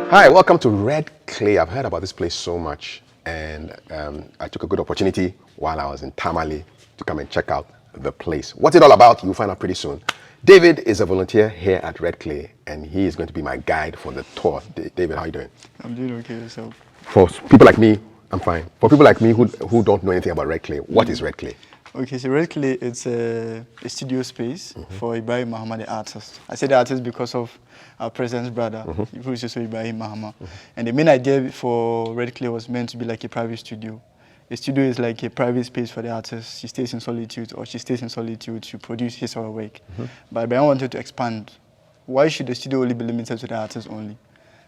Hi, welcome to Red Clay. I've heard about this place so much, and I took a good opportunity while I was in Tamale to come and check out the place. What's it all about? You'll find out pretty soon. David is a volunteer here at Red Clay, and he is going to be my guide for the tour. David, how are you doing? I'm doing okay, yourself. For people like me, I'm fine. For people like me who don't know anything about Red Clay, what is Red Clay? Okay, so Red Clay, it's a studio space for Ibrahim Mahama, the artist. I say the artist because of our president's brother, who is also Ibrahim Mahama. And the main idea for Red Clay was meant to be like a private studio. A studio is like a private space for the artist. She stays in solitude, or she stays in solitude to produce his or her work. But Ibrahim wanted to expand. Why should the studio only be limited to the artist only?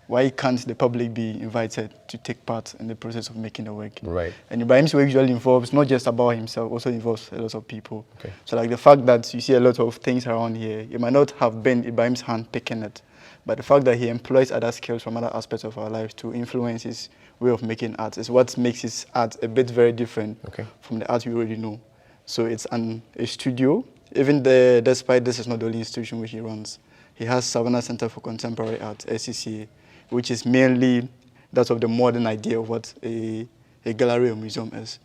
Why can't the public be invited to take part in the process of making the work? Right. And Ibrahim's work usually involves not just about himself, also involves a lot of people. Okay. So like the fact that you see a lot of things around here, it might not have been Ibrahim's hand picking it, but the fact that he employs other skills from other aspects of our lives to influence his way of making art is what makes his art a bit very different from the art we already know. So it's a studio, even despite this is not the only institution which he runs. He has Savannah Center for Contemporary Art, SCCA, which is mainly that of the modern idea of what a gallery or museum is.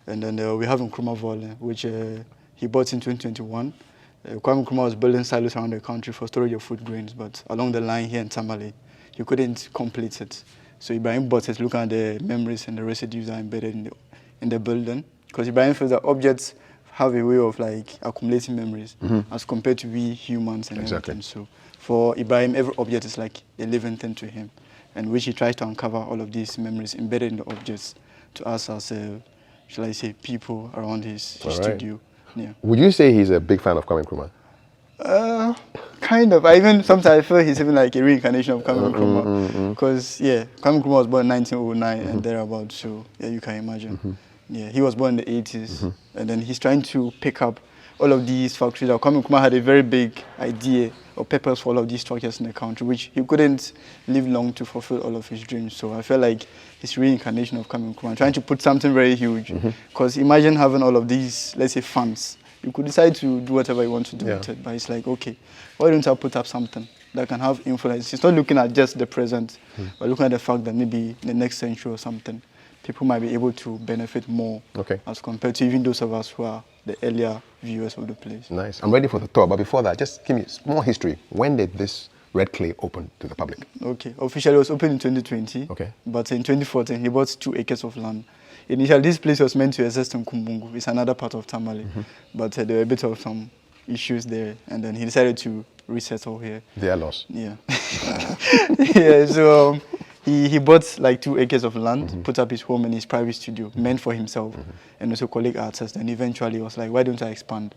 And then we have Nkrumah Vole, which he bought in 2021. Kwame Nkrumah was building silos around the country for storage of food grains, but along the line here in Tamale, he couldn't complete it. So Ibrahim bought it, looking at the memories and the residues that are embedded in the building. Because Ibrahim feels that objects have a way of like accumulating memories as compared to we humans and everything. So for Ibrahim, every object is like a living thing to him, and which he tries to uncover all of these memories embedded in the objects to us as, shall I say, people around his studio. Yeah. Would you say he's a big fan of Kwame Nkrumah? Kind of. Sometimes I feel he's even like a reincarnation of Kwame Nkrumah. Because, Kwame Nkrumah was born in 1909 and thereabouts, so yeah, you can imagine. Yeah, he was born in the 80s, and then he's trying to pick up all of these factories. Kwame Nkrumah had a very big idea or purpose for all of these structures in the country, which he couldn't live long to fulfill all of his dreams. So I feel like it's reincarnation of Kwame Nkrumah, trying to put something very huge. Because imagine having all of these, let's say, funds. You could decide to do whatever you want to do with it, but it's like, okay, why don't I put up something that can have influence? It's not looking at just the present, but looking at the fact that maybe in the next century or something, people might be able to benefit more as compared to even those of us who are the earlier viewers of the place. Nice. I'm ready for the tour, but before that, just give me more history. When did this Red Clay open to the public? Okay, officially it was opened in 2020, but in 2014 he bought 2 acres of land. Initially, this place was meant to exist in Kumbungu. It's another part of Tamale, but there were a bit of some issues there, and then he decided to resettle here. Their loss. Yeah. So he bought like 2 acres of land, put up his home and his private studio, meant for himself, and also colleague artists. And eventually he was like, why don't I expand?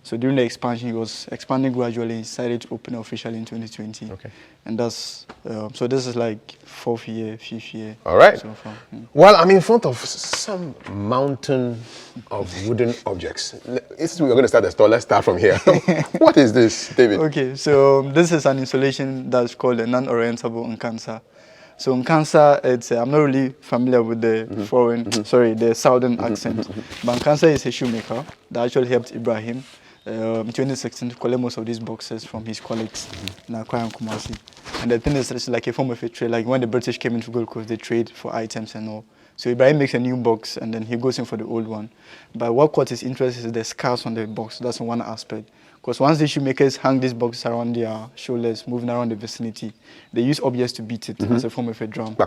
So during the expansion, he was expanding gradually and decided to open officially in 2020. And that's, so this is like 4th year, 5th year. All right. So far. Well, I'm in front of some mountain of wooden objects. If we're going to start the store, let's start from here. What is this, David? Okay, so this is an installation that's called a non-orientable Nkansa. So Nkansa, it's I'm not really familiar with the the southern accent, but Nkansa is a shoemaker that actually helped Ibrahim in 2016 to collect most of these boxes from his colleagues in Accra and Kumasi. And the thing is, it's like a form of a trade. Like when the British came into Gold Coast, they trade for items and all. So Ibrahim makes a new box and then he goes in for the old one. But what caught his interest is the scars on the box. That's one aspect. Because once the shoemakers hang these boxes around their shoulders, moving around the vicinity, they use objects to beat it as a form of a drum.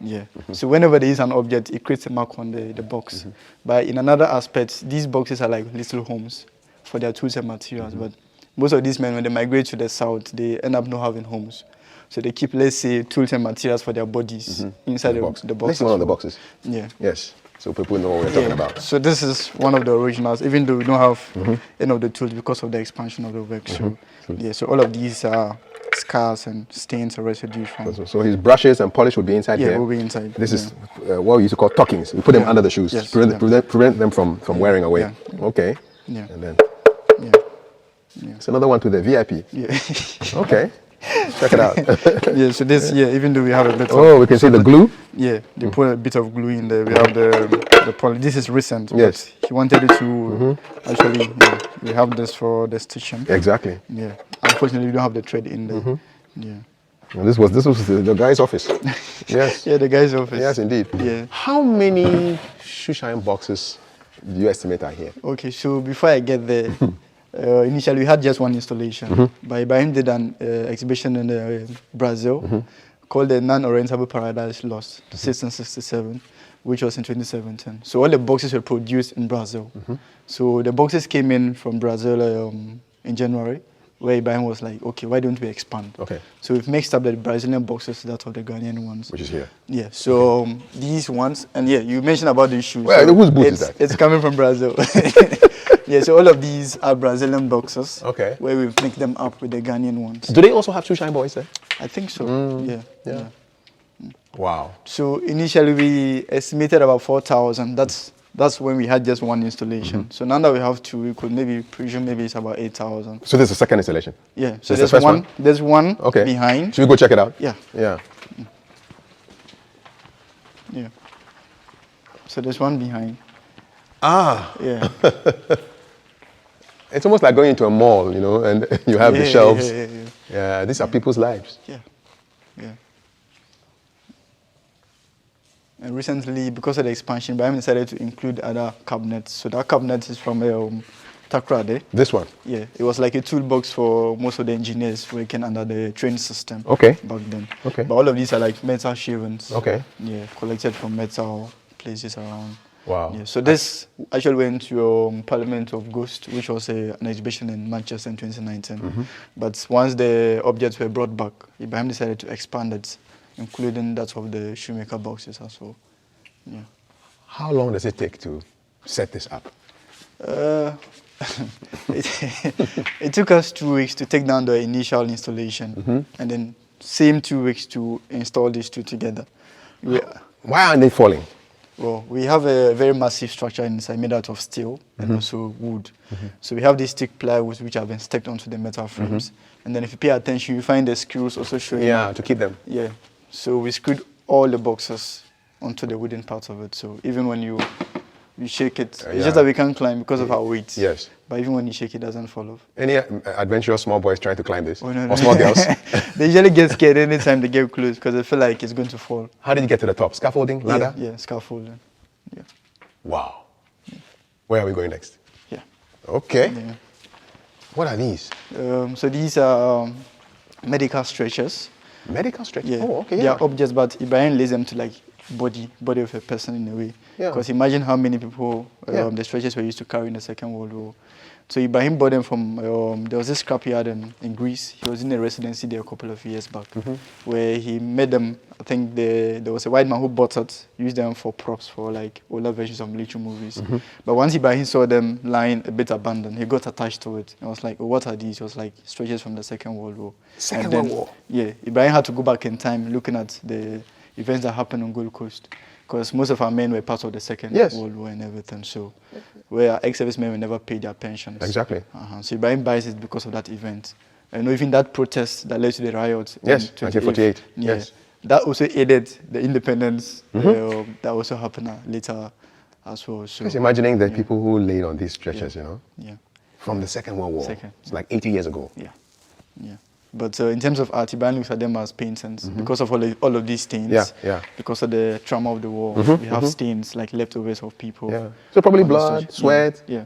Yeah. So whenever there is an object, it creates a mark on the box. But in another aspect, these boxes are like little homes for their tools and materials. But most of these men, when they migrate to the south, they end up not having homes. So they keep, let's say, tools and materials for their bodies inside the boxes. This is one of the boxes? Yeah. Yes. So people know what we're talking about. So this is one of the originals, even though we don't have any of the tools because of the expansion of the work. So, so all of these are scars and stains or residues from. So his brushes and polish would be inside here? Yeah, will be inside. This is what we used to call tuckings. We put them under the shoes to prevent them from wearing away. Okay. Yeah. And then it's another one to the VIP. Yeah. Okay. Check it out. So this, even though we have a bit of... we can see the glue? Yeah, they put a bit of glue in there. We have the poly. This is recent. Yes. He wanted it to actually, we have this for the stitching. Exactly. Yeah. Unfortunately, we don't have the thread in there. Yeah. And this was the guy's office. Yes. Yeah, the guy's office. Yes, indeed. Yeah. How many shoe shine boxes do you estimate are here? Okay, so before I get there, initially we had just one installation. But Ibrahim did an exhibition in Brazil called the Non-Orientable Paradise Lost, 1667, which was in 2017. So all the boxes were produced in Brazil. So the boxes came in from Brazil in January, where Ibrahim was like, okay, why don't we expand? Okay. So we've mixed up the Brazilian boxes, that of the Ghanaian ones. Which is here. Yeah, so these ones, and yeah, you mentioned about the shoes. Well, so whose boot is that? It's coming from Brazil. Yeah, so all of these are Brazilian boxes. Okay. Where we've mixed them up with the Ghanaian ones. Do they also have shoe shine boys there? I think so, yeah. Wow. So initially we estimated about 4,000. That's when we had just one installation. So now that we have two, we could maybe presume maybe it's about 8,000. So this is the second installation? Yeah. So This is the first one? There's one Okay. behind. Should we go check it out? Yeah. Yeah. Yeah. So there's one behind. Ah. Yeah. It's almost like going into a mall, you know, and you have the shelves. Yeah. These are people's lives. Yeah. Yeah. And recently, because of the expansion, Ibrahim decided to include other cabinets. So that cabinet is from Takrade. This one? Yeah, it was like a toolbox for most of the engineers working under the train system. Okay. Back then. Okay. But all of these are like metal shavings. Okay. Yeah, collected from metal places around. Wow. Yeah, so this actually went to Parliament of Ghost, which was an exhibition in Manchester in 2019. But once the objects were brought back, Ibrahim decided to expand it, including that of the shoemaker boxes as well. Yeah. How long does it take to set this up? It took us 2 weeks to take down the initial installation, and then same 2 weeks to install these two together. Why aren't they falling? Well, we have a very massive structure inside made out of steel and also wood. So we have these thick plywood which have been stacked onto the metal frames. And then if you pay attention, you find the screws also showing up. To keep them. Yeah. So we screwed all the boxes onto the wooden parts of it. So even when you shake it, it's just that we can't climb because of our weight. Yes. But even when you shake it, it doesn't fall off. Any adventurous small boys trying to climb this? Oh, no. Or small girls? They usually get scared anytime they get close because they feel like it's going to fall. How did you get to the top? Scaffolding? Ladder? Yeah, scaffolding. Yeah. Wow. Where are we going next? Yeah. Okay. Yeah. What are these? So these are medical stretchers. Medical stretchers? Yeah. Oh, okay. They are objects, but Ibrahim lays them to like body of a person in a way. Yeah. Because imagine how many people the stretchers were used to carry in the Second World War. So Ibrahim bought them from, there was this scrapyard in Greece. He was in a residency there a couple of years back, where he made them. I think there was a white man who bought it, used them for props for like older versions of military movies. But once Ibrahim saw them lying a bit abandoned, he got attached to it. And was like, oh, what are these? It was like stretchers from the Second World War. Second World War? Yeah, Ibrahim had to go back in time looking at the events that happened on Gold Coast. Because most of our men were part of the Second World War and everything. So where ex-servicemen were never paid their pensions. Exactly. So Ibrahim buys it because of that event. And even that protest that led to the riots. Yes, 1948. Yeah, yes. That also aided the independence that also happened later as well. So, Just imagining the people who laid on these stretchers, you know? Yeah. From the Second World War. Second. It's like 80 years ago. Yeah. Yeah. But in terms of art, Ibrahim looks at them as paintings because of all of these stains. Yeah. Because of the trauma of the war. We have stains like leftovers of people. Yeah. So probably blood, sweat, Yeah.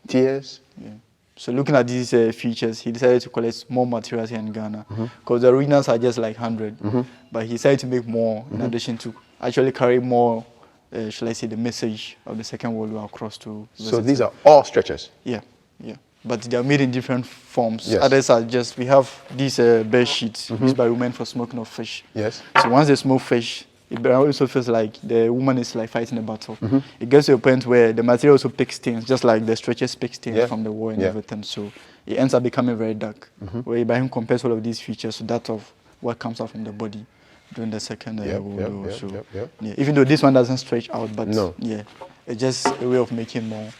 tears. Yeah. So looking at these features, he decided to collect more materials here in Ghana because the originals are just like 100. But he decided to make more in addition to actually carry more, shall I say, the message of the Second World War across to So these are all stretchers? Yeah. But they are made in different forms. Yes. Others are just, we have these bed sheets used by women for smoking of fish. Yes. So once they smoke fish, it also feels like the woman is like fighting a battle. It gets to a point where the material also picks stains, just like the stretchers pick stains from the war and everything. So it ends up becoming very dark, where Ibrahim compares all of these features to that of what comes out from the body during the Second World War. So even though this one doesn't stretch out, but it's just a way of making more.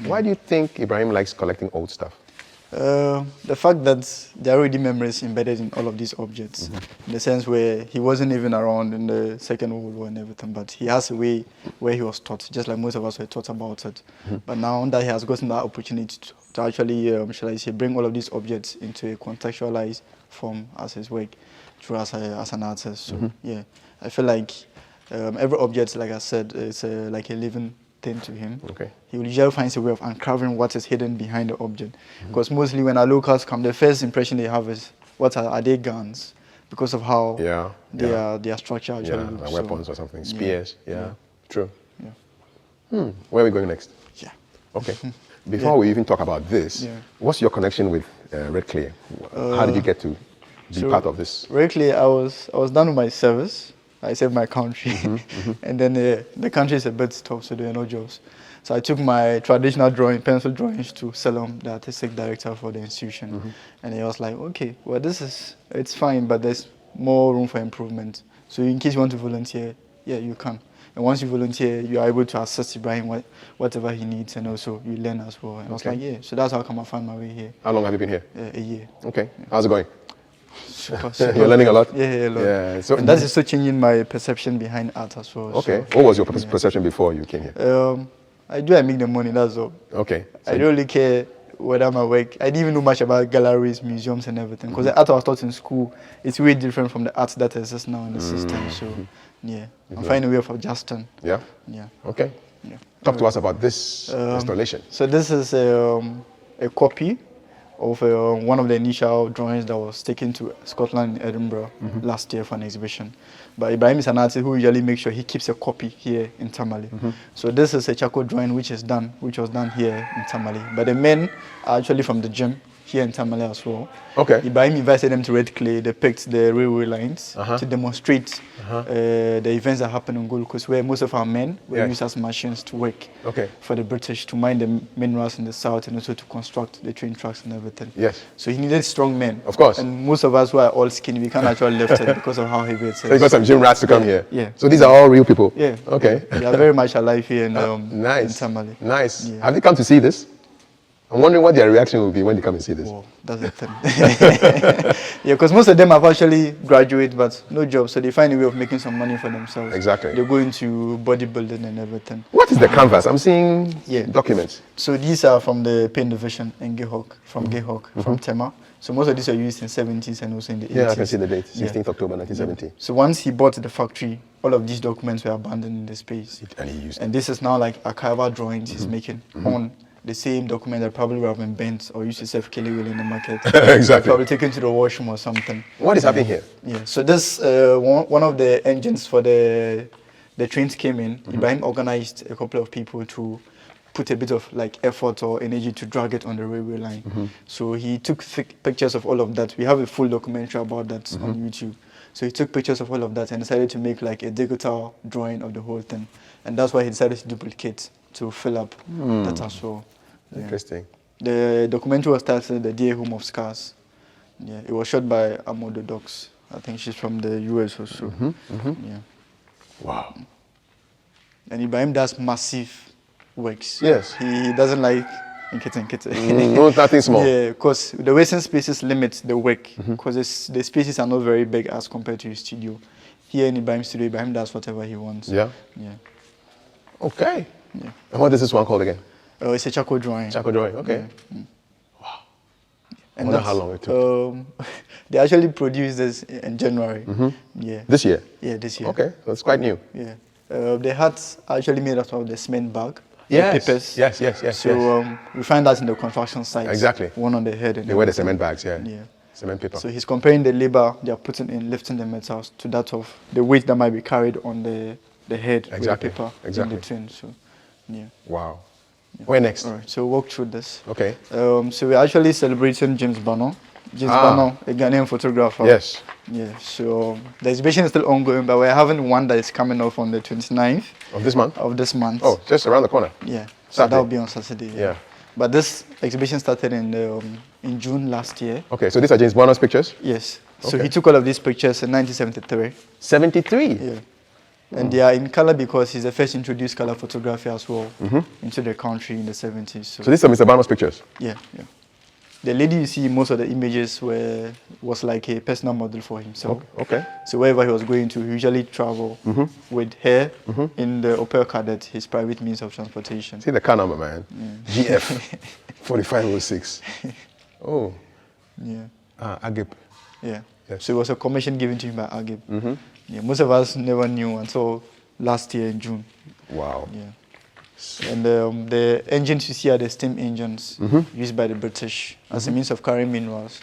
Why do you think Ibrahim likes collecting old stuff? The fact that there are already memories embedded in all of these objects, in the sense where he wasn't even around in the Second World War and everything, but he has a way where he was taught, just like most of us were taught about it. But now that he has gotten that opportunity to actually, shall I say, bring all of these objects into a contextualized form as his work, through as an artist. So yeah, I feel like every object, like I said, is like a living thing to him. Okay. He will usually find a way of uncovering what is hidden behind the object. Because mostly when our locals come, the first impression they have is, what are they guns? Because of how their structure actually looks. Weapons or something, spears. Yeah, true. Yeah. Where are we going next? Yeah. Okay. Before we even talk about this, what's your connection with Red Clay? How did you get to be part of this? Red Clay, I was done with my service. I saved my country. And then the country is a bit tough, so there are no jobs. So I took my traditional pencil drawings to Salom, the artistic director for the institution. And he was like, okay, well, it's fine, but there's more room for improvement. So in case you want to volunteer, yeah, you can. And once you volunteer, you are able to assist Ibrahim whatever he needs, and also you learn as well. And I was like, yeah, so that's how come I found my way here. How long have you been here? A year. Okay. How's it going? Super. You're learning a lot? Yeah, a lot. Yeah. So and that's also changing my perception behind art as well. Okay. So, what was your perception before you came here? I make the money, that's all. Okay. So I don't really care whether my work, I didn't even know much about galleries, museums and everything. Because the art I was taught in school, it's way different from the art that exists now in the system. So yeah, I'm finding a way of adjusting. Yeah? Yeah. Okay. Yeah. Talk to us about this installation. So this is a copy of one of the initial drawings that was taken to Scotland in Edinburgh last year for an exhibition. But Ibrahim is an artist who usually makes sure he keeps a copy here in Tamale. So this is a charcoal drawing which was done here in Tamale. But the men are actually from the gym here in Tamale as well. Okay. Ibrahim invited them to Red Clay, depict the railway lines to demonstrate the events that happened on Gold Coast, where most of our men were used as machines to work for the British, to mine the minerals in the south and also to construct the train tracks and everything. Yes. So he needed strong men. Of course. And most of us who are all skinny, we can't actually lift it because of how heavy it is. So you got some gym rats to come here? Yeah. So these are all real people? Yeah. Okay. They are very much alive here in nice. Tamale. Nice. Yeah. Have they come to see this? I'm wondering what their reaction will be when they come and see this. Whoa, that's the thing. Yeah, because most of them have actually graduated, but no job, so they find a way of making some money for themselves. Exactly. They go into bodybuilding and everything. What is the canvas? I'm seeing documents. So these are from the paint division in Gehok, from Tema. So most of these are used in 70s and also in the 80s. Yeah, I can see the date, 16th October 1970. Yeah. So once he bought the factory, all of these documents were abandoned in the space. And he used and this is now like archival drawings he's making on the same document that probably would have been bent or used to serve Kelly Will in the market. Exactly. Probably taken to the washroom or something. What is happening here? Yeah, so this, one of the engines for the trains came in. Ibrahim organized a couple of people to put a bit of like effort or energy to drag it on the railway line. So he took pictures of all of that. We have a full documentary about that on YouTube. So he took pictures of all of that and decided to make like a digital drawing of the whole thing. And that's why he decided to duplicate, to fill up that as well. Yeah. Interesting. The documentary was titled The Dear Home of Scars. Yeah, it was shot by Amodo Docs. I think she's from the US or so. Yeah. Wow. And Ibrahim does massive works. Yes. He doesn't like nkete. No, nothing small. Yeah, because the wasting spaces limit the work, because the spaces are not very big as compared to his studio. Here in Ibrahim's studio, Ibrahim does whatever he wants. Yeah? Yeah. Okay. Yeah. And what is this one called again? It's a charcoal drawing. Charcoal drawing, okay. Yeah. Wow. And I wonder how long it took. They actually produced this in January. Yeah. This year? Yeah, this year. Okay, that's quite new. Yeah. The hat's actually made out of the cement bag. Yes. The papers. Yes. So we find that in the construction site. Exactly. One on the head. And they wear the cement bags, yeah. Yeah. Cement paper. So he's comparing the labor they are putting in lifting the metals to that of the weight that might be carried on the head with the paper in between. So, yeah. Wow. Yeah. Where next? All right, so walk through this. Okay. So we're actually celebrating James Bano. James Bano, a Ghanaian photographer. Yes. Yeah, so the exhibition is still ongoing, but we're having one that is coming off on the 29th. Of this month? Of this month. Oh, just around the corner? Yeah. So that will be on Saturday. Yeah. But this exhibition started in June last year. Okay, so these are James Bano's pictures? Yes. So he took all of these pictures in 1973. 73? Yeah. And they are in color because he's the first introduced color photography as well into the country in the 70s. So these are Mr. Bano's pictures? Yeah. The lady you see in most of the images was like a personal model for himself. Okay. So wherever he was going to, he usually travel with her in the Opel Kadett, his private means of transportation. See the car number, man. GF 4506. Oh. Yeah. Agip. Yeah. Yes. So it was a commission given to him by Agib. Yeah, most of us never knew until last year in June. Wow. Yeah. And the engines you see are the steam engines used by the British as a means of carrying minerals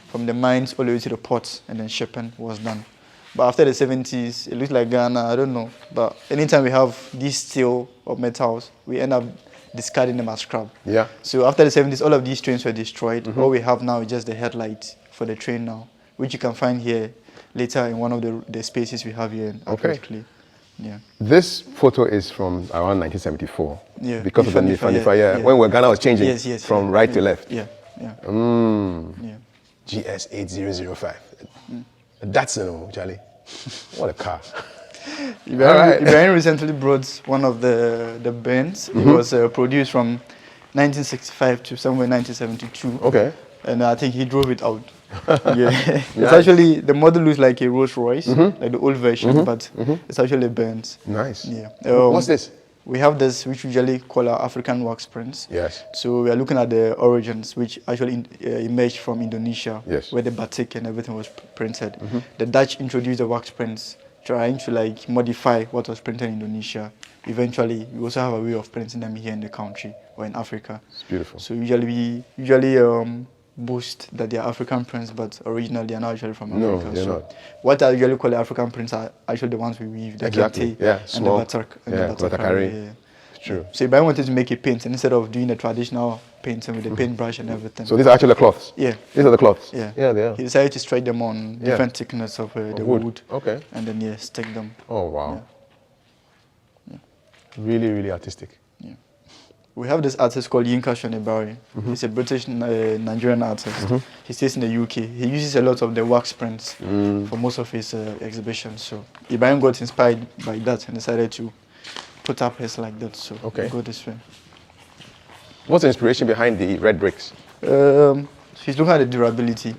from the mines all the way to the ports, and then shipping was done. But after the 70s, it looks like Ghana, I don't know. But anytime we have these steel or metals, we end up discarding them as scrap. Yeah. So after the 70s, all of these trains were destroyed. All we have now is just the headlight for the train now, which you can find here later in one of the spaces we have here in Archival. Yeah. This photo is from around 1974. Yeah. Because of the Nifa, when Ghana was changing from right to left. Yeah. GS 8005. That's Charlie. What a car. Ibrahim recently brought one of the Benz. It was produced from 1965 to somewhere 1972. Okay. And I think he drove it out. It's actually, the model looks like a Rolls Royce, like the old version, but it's actually a Benz. Nice. Yeah. What's this? We have this, which we usually call our African wax prints. Yes. So we are looking at the origins, which actually emerged from Indonesia, where the batik and everything was printed. The Dutch introduced the wax prints, trying to like modify what was printed in Indonesia. Eventually, we also have a way of printing them here in the country or in Africa. It's beautiful. So usually we boast that they are African prints, but originally they are not actually from Africa. No, they're not. What I usually call the African prints are actually the ones we weave, the kente and the batak. It's true. So if I wanted to make a paint, instead of doing the traditional painting with the paintbrush and everything. So these are actually the cloths? Yeah. These are the cloths? Yeah. Yeah, they are. He decided to strike them on different thickness of the wood. Okay. And then, stick them. Oh, wow. Yeah. Really, really artistic. Yeah. We have this artist called Yinka Shonebari. He's a British Nigerian artist. He stays in the UK. He uses a lot of the wax prints for most of his exhibitions. So Ibrahim got inspired by that and decided to put up his like that. So go this way. What's the inspiration behind the red bricks? He's looking at the durability.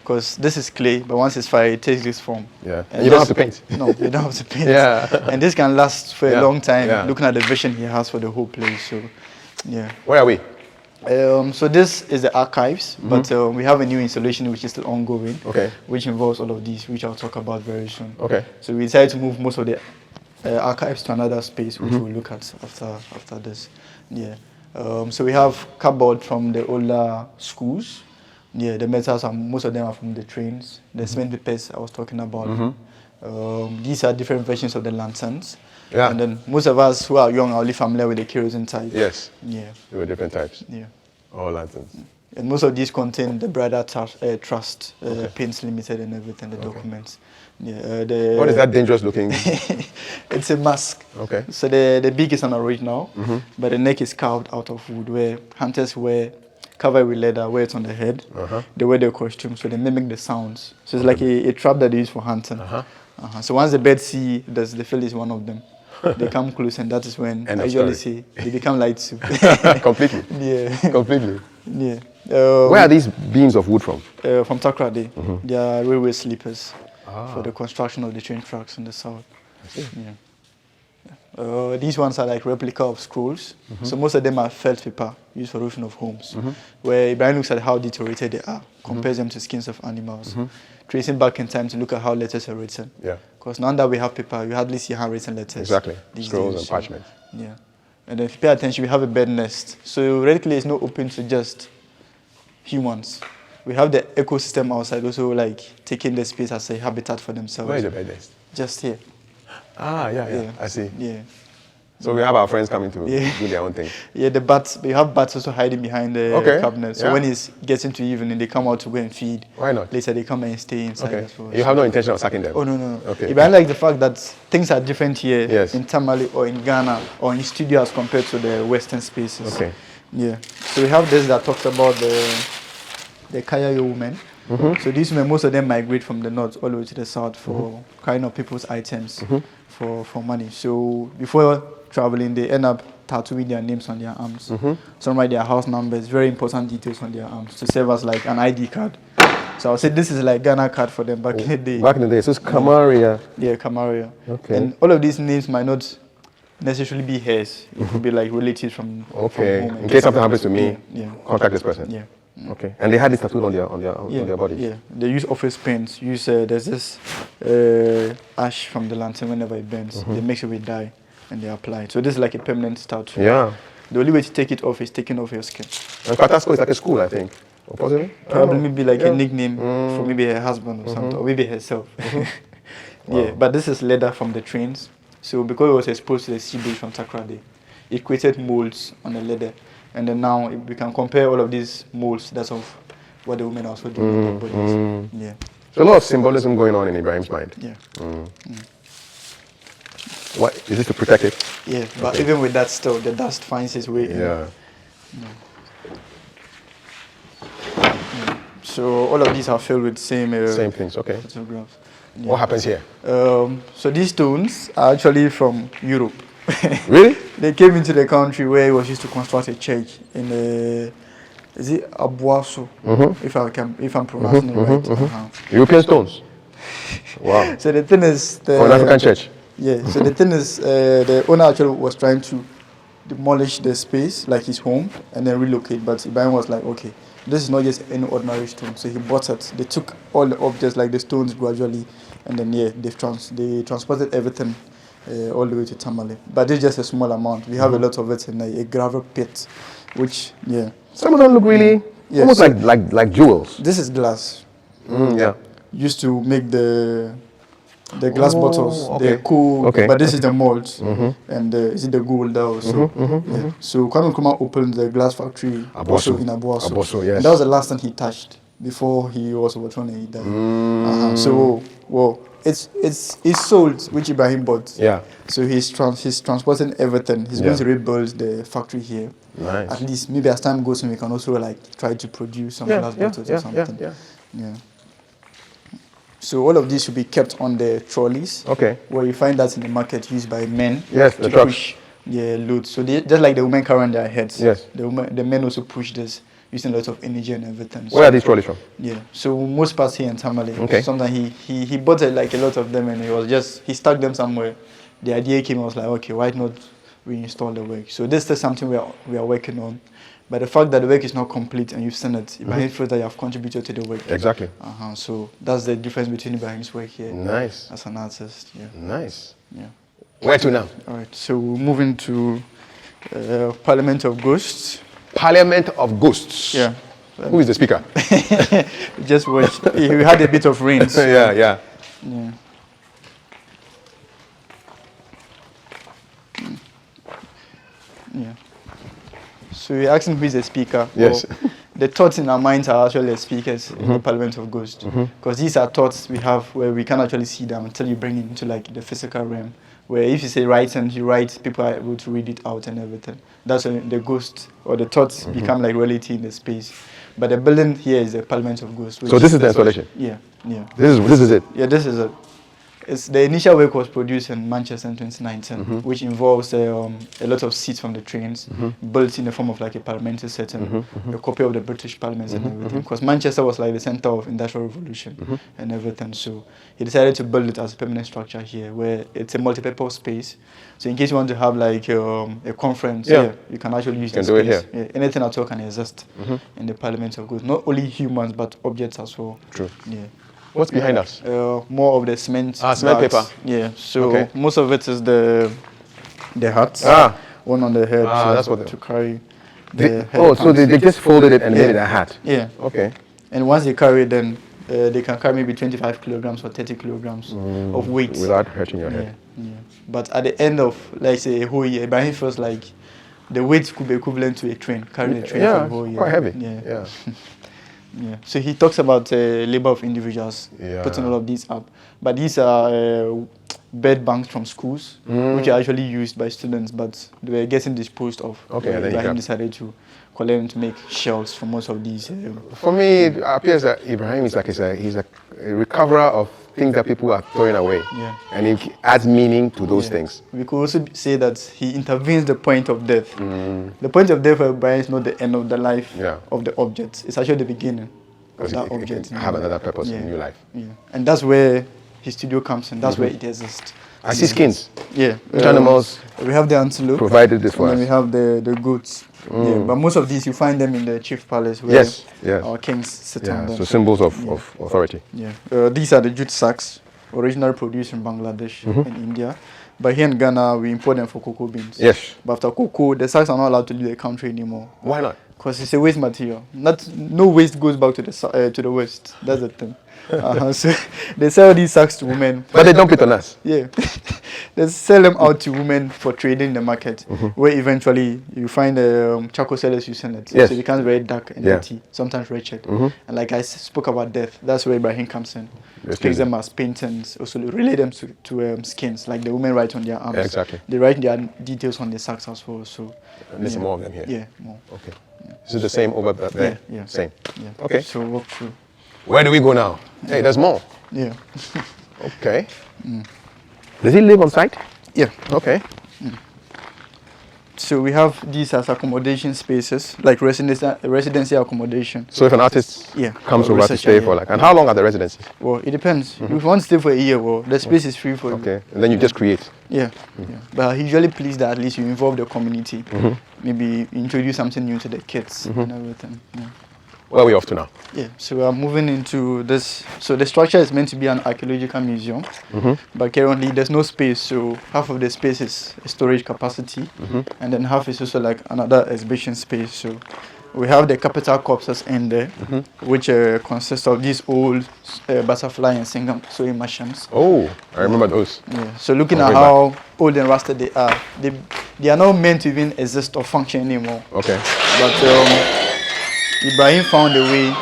Because this is clay, but once it's fired, it takes this form. Yeah. And you don't have to paint. No, you don't have to paint. And this can last for a long time, looking at the vision he has for the whole place. So, Where are we? So this is the archives, but we have a new installation which is still ongoing, which involves all of these, which I'll talk about very soon. So we decided to move most of the archives to another space, which we'll look at after this. So we have cardboard from the older schools. The metals, most of them are from the trains. The cement papers I was talking about. These are different versions of the lanterns. And then most of us who are young are only familiar with the kerosene type. Yes. There were different types. All lanterns. And most of these contain the Brother Trust, Paints Limited and everything, the documents. What is that dangerous looking? It's a mask. So the beak is an original, but the neck is carved out of wood, where hunters wear, covered with leather, wear it on the head. They wear their costume, so they mimic the sounds. So it's like a trap that they use for hunting. So once the birds see, they feel it's one of them. They come close, and that is when I usually say they become light soup. Completely. Completely. Where are these beams of wood from? From Takrady. They are railway sleepers for the construction of the train tracks in the south. These ones are like replica of scrolls. So most of them are felt paper used for roofing of homes, where Ibrahim looks at how deteriorated they are, compares them to skins of animals, tracing back in time to look at how letters are written. Because now that we have paper, you hardly see handwritten letters. Scrolls and parchment. And if you pay attention, we have a bird nest. So theoretically, it's not open to just humans. We have the ecosystem outside also like taking the space as a habitat for themselves. Where is the bird nest? Just here. I see. So we have our friends coming to do their own thing. The bats, we have bats also hiding behind the cabinet. So when it's getting to evening, they come out to go and feed. Why not? Later they come and stay inside as well. You have no intention of sacking them? Oh, no. I like the fact that things are different here in Tamale or in Ghana or in studio as compared to the Western spaces. So we have this that talks about the Kayayo women. So these women, most of them migrate from the north all the way to the south for carrying up people's items for money. So before traveling, they end up tattooing their names on their arms. Some write their house numbers, very important details on their arms to serve as like an ID card. So I would say this is like Ghana card for them back in the day. Back in the day, so it's Kamaria. Yeah, Kamaria. Okay. And all of these names might not necessarily be hers. It could be like relatives from Okay. from home. In case something happens to me, Yeah. contact this person. Yeah. Okay. And they had this tattooed on their bodies. Yeah, they use office paints. There's this ash from the lantern whenever it burns. They mix it with dye and they apply it. So this is like a permanent tattoo. Yeah. The only way to take it off is taking off your skin. And Patasco is like a school, I think. Or possibly? Probably maybe like a nickname for maybe her husband or something, or maybe herself. Yeah, but this is leather from the trains. So because it was exposed to the sea breeze from Takrady, it created molds on the leather. And then now we can compare all of these molds. That's of what the women also do on their bodies. Yeah. So a lot of symbolism going on in Ibrahim's mind. Yeah. What is this to protect it? Yeah, but even with that still, the dust finds its way in. Yeah. So all of these are filled with same Things. Okay. photographs. What happens here? So these stones are actually from Europe. Really? They came into the country where it was used to construct a church in is it Abuaso? If I'm pronouncing it right. European stones. Wow. So the thing is, For an African church. Yeah. So the thing is, the owner actually was trying to demolish the space, like his home, and then relocate. But Ibrahim was like, okay, this is not just any ordinary stone. So he bought it. They took all the objects, like the stones, gradually, and then they transported everything all the way to Tamale. But it's just a small amount. We have a lot of it in a gravel pit, which Some of them look really almost like jewels. This is glass. Yeah. Used to make the glass bottles. Okay. They're cool, Okay. but this is the mold, and is it the gold also? Yeah. So Kwame Nkrumah opened the glass factory also in Abuaso. Abuaso, yes. And that was the last thing he touched before he was overthrown and he died. So it's sold, which Ibrahim bought. Yeah. So he's transporting everything. He's going to rebuild the factory here. Nice. At least maybe as time goes on, we can also like try to produce some glass bottles or something. Yeah. So all of these should be kept on the trolleys. Okay. Where you find that in the market used by men. Yes, the to trucks. push loads. So they, just like the women carry on their heads. Yes. The men also push this using a lot of energy and everything. Where are these trolleys from? Yeah. So most parts here in Tamale. Okay. Sometimes he bought like a lot of them and he stuck them somewhere. The idea came, I was like, okay, why not reinstall the work? So this is something we are working on. But the fact that the work is not complete and you've seen it, Ibrahim feels that you have contributed to the work. Exactly. So that's the difference between Ibrahim's work here. Nice. As an artist, yeah. Nice. Yeah. Where to now? All right. So we're moving to Parliament of Ghosts. Parliament of Ghosts. Yeah. Who is the speaker? Just watch. We had a bit of rain. So, yeah. Yeah. So you're asking who is the speaker? Yes. Well, the thoughts in our minds are actually the speakers in the Parliament of Ghosts. Because these are thoughts we have where we can't actually see them until you bring it into like the physical realm. Where if you say write and you write, people are able to read it out and everything. That's when the ghost or the thoughts become like reality in the space. But the building here is the Parliament of Ghosts. So this is the installation? Yeah. This is it? Yeah, this is it. It's the initial work was produced in Manchester in 2019, which involves a lot of seats from the trains built in the form of like a parliamentary setting, a copy of the British Parliament and everything. Because Manchester was like the center of industrial revolution and everything. So he decided to build it as a permanent structure here, where it's a multi-purpose space. So in case you want to have like a conference, you can actually use the space. It here. Yeah, anything at all can exist in the Parliament of Goods. Not only humans, but objects as well. True. Yeah. What's behind us? More of the cement. Cement paper. Yeah. So most of it is the hats. One on the head. So that's what to carry. So they just folded it and made it a hat. Yeah. Okay. And once they carry it, then they can carry maybe 25 kilograms or 30 kilograms of weight without hurting your head. Yeah. But at the end of, like say, a whole year, Ibrahim feels like the weight could be equivalent to a train, carrying a train for a whole year. Quite heavy. Yeah. Yeah. So he talks about labor of individuals, putting all of these up. But these are bed banks from schools, which are actually used by students, but they were getting disposed of. Okay, and then Ibrahim decided to collect them to make shelves for most of these. For me, it appears that Ibrahim is like he's a recoverer of things that people are throwing away. Yeah. And it adds meaning to those things. We could also say that he intervenes the point of death. The point of death for Ibrahim is not the end of the life of the object. It's actually the beginning of that It object. can have another purpose in new life. Yeah. And that's where his studio comes in. That's where it exists. I see skins. Yeah. Which animals? We have the antelope. Provided this for and then us. we have the goats. Yeah, but most of these you find them in the chief palace where our kings sit on them. So symbols of authority. Yeah. These are the jute sacks, originally produced in Bangladesh and India. But here in Ghana, we import them for cocoa beans. Yes. But after cocoa, the sacks are not allowed to leave the country anymore. Why not? Because it's a waste material. No waste goes back to the west. That's the thing. So they sell these sacks to women. But they dump it on us. Yeah. They sell them out to women for trading in the market, where eventually you find charcoal sellers using it. Yes. So it becomes very dark and dirty, sometimes wretched. And like I spoke about death, that's where Ibrahim comes in. Takes them as paintings, also relate them to skins, like the women write on their arms. Exactly. They write their details on the sacks as well. So there's more of them here. Yeah, more. Okay. Is it the same over there? Yeah. Same. Yeah. Okay. So walk through. Where do we go now? Hey, there's more. Yeah. Okay. Does he live on site? Yeah. Okay. So we have these as accommodation spaces, like residency accommodation. So if an artist comes over to stay for and how long are the residencies? Well, it depends. If you want to stay for a year, well, the space is free for you. Okay. And then you just create. Yeah. But I usually please that at least you involve the community. Maybe introduce something new to the kids and everything. Yeah. Where are we off to now? Yeah, so we are moving into this. So the structure is meant to be an archaeological museum, but currently there's no space. So half of the space is storage capacity, and then half is also like another exhibition space. So we have the capital corpses in there, which consists of these old butterfly and single sewing machines. Oh, I remember those. Yeah. So looking at how old and rusted they are not meant to even exist or function anymore. Okay. But Ibrahim found a way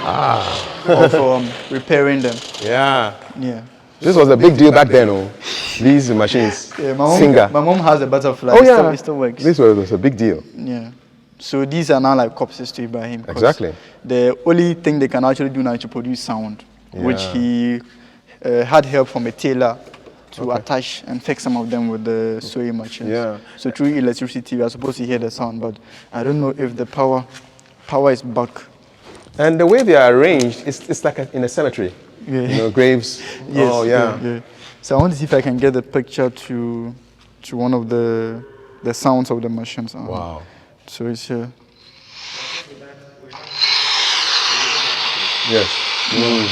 of repairing them. Yeah. Yeah. This was a big deal back then, oh. These machines. Yeah, my mom has a butterfly. Oh, yeah. It still works. This was a big deal. Yeah. So these are now like corpses to Ibrahim. Exactly. The only thing they can actually do now is to produce sound, which he had help from a tailor to attach and fix some of them with the sewing machines. Yeah. So through electricity, we are supposed to hear the sound, but I don't know if the power is back. And the way they are arranged, it's like in a cemetery. Yeah. You know, graves. Yes, oh, yeah. So I want to see if I can get the picture to one of the sounds of the machines. Wow. So it's here. Yes.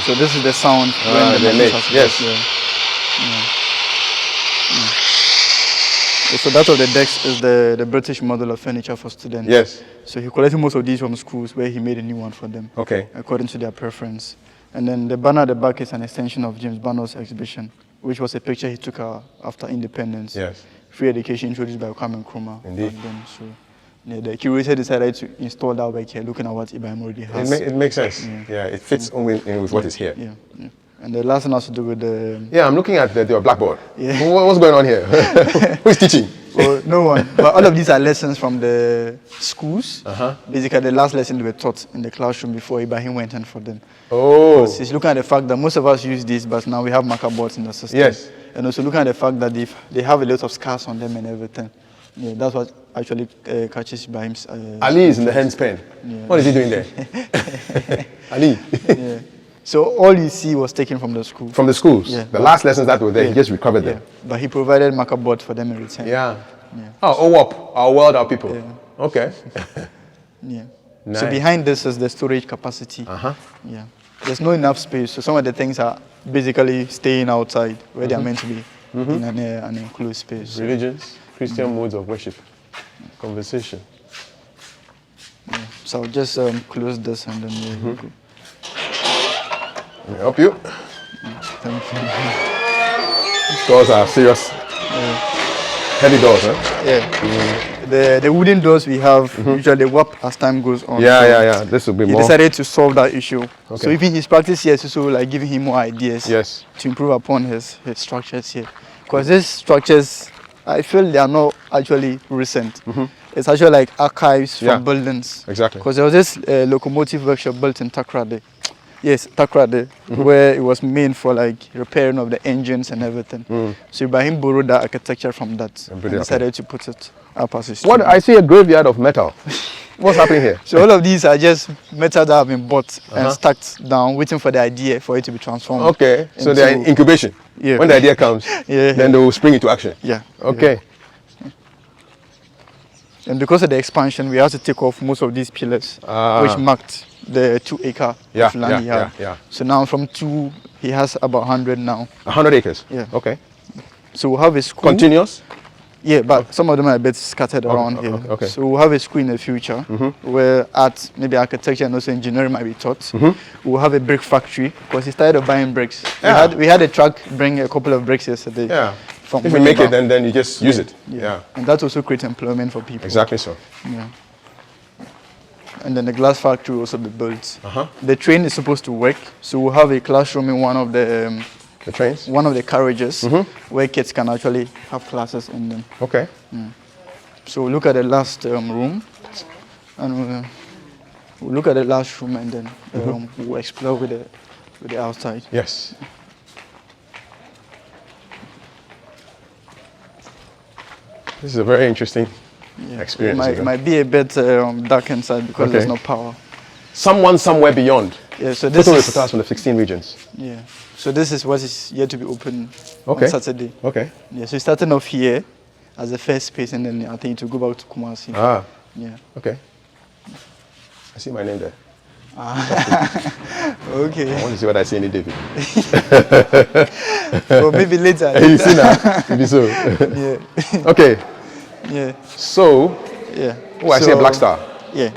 So this is the sound when the they make. machines Yes. So that of the decks is the British model of furniture for students. Yes. So he collected most of these from schools where he made a new one for them. Okay. According to their preference. And then the banner at the back is an extension of James Barnard's exhibition, which was a picture he took after independence. Yes. Free education introduced by Kwame Nkrumah. Indeed. So the curator decided to install that work here, looking at what Ibrahim already has. It makes sense. Yeah, it fits in with what is here. Yeah. And the last one has to do with the... Yeah, I'm looking at your blackboard. Yeah. What's going on here? Who's teaching? Well, no one. But all of these are lessons from the schools. Basically, the last lesson they were taught in the classroom before Ibrahim went in for them. Oh. He's looking at the fact that most of us use this, but now we have marker boards in the system. Yes. And also looking at the fact that they have a lot of scars on them and everything. Yeah, that's what actually catches Ibrahim's... Ali is in the hands pen. Yeah. What is he doing there? Ali. Yeah. So all you see was taken from the school. From the schools? Yeah. The last lessons that were there, he just recovered them. But he provided marker board for them in return. Yeah. Oh, OWOP, our world, our people. Yeah. Okay. Yeah. Nice. So behind this is the storage capacity. Yeah. There's not enough space, so some of the things are basically staying outside where they are meant to be in an enclosed space. Religions, Christian modes of worship, conversation. Yeah. So I'll just close this and then we'll go. Let me help you. Thank you. These doors are serious. Heavy doors, huh? Yeah. The wooden doors we have usually warp as time goes on. Yeah. This will be he more. He decided to solve that issue. Okay. So even his practice here is also like giving him more ideas to improve upon his structures here. Because these structures, I feel they are not actually recent. It's actually like archives from buildings. Exactly. Because there was this locomotive workshop built in Takrade. Yes, Takrade, where it was made for like repairing of the engines and everything. So Ibrahim borrowed that architecture from that and decided to put it up as a studio. What I see a graveyard of metal. What's happening here? So all of these are just metal that have been bought and stacked down, waiting for the idea for it to be transformed. Okay, so they are in incubation. Yeah. When the idea comes, then they will spring into action. Yeah. Okay. And because of the expansion, we had to take off most of these pillars, which marked the 2 acre of land he had. So now from 2, he has about 100 now. 100 acres? Yeah. Okay. So we'll have a school. Continuous? Yeah, but some of them are a bit scattered around here. Okay. So we'll have a school in the future where art, maybe architecture and also engineering might be taught. We'll have a brick factory because he started buying bricks. We had a truck bring a couple of bricks yesterday. Yeah. From if you make it, then you just use it. Yeah. And that also creates employment for people. Exactly so. Yeah. And then the glass factory will also be built. The train is supposed to work, so we'll have a classroom in one of the trains? One of the carriages where kids can actually have classes in them. Okay. So we'll look at the last room, and we'll look at the last room, and then we'll explore with the outside. Yes. This is a very interesting experience. It might be a bit dark inside because there's no power. Someone somewhere beyond. Yeah, so this is reporters from the 16 regions. Yeah. So this is what is yet to be open on Saturday. Okay. Yeah, so starting off here as the first space, and then I think to go back to Kumasi. Yeah. Okay. I see my name there. Okay. I want to see what I see in it, David. Well, maybe later. You see now? Maybe so. Yeah. Okay. Yeah. So. Yeah. Oh, I see a black star. Yeah.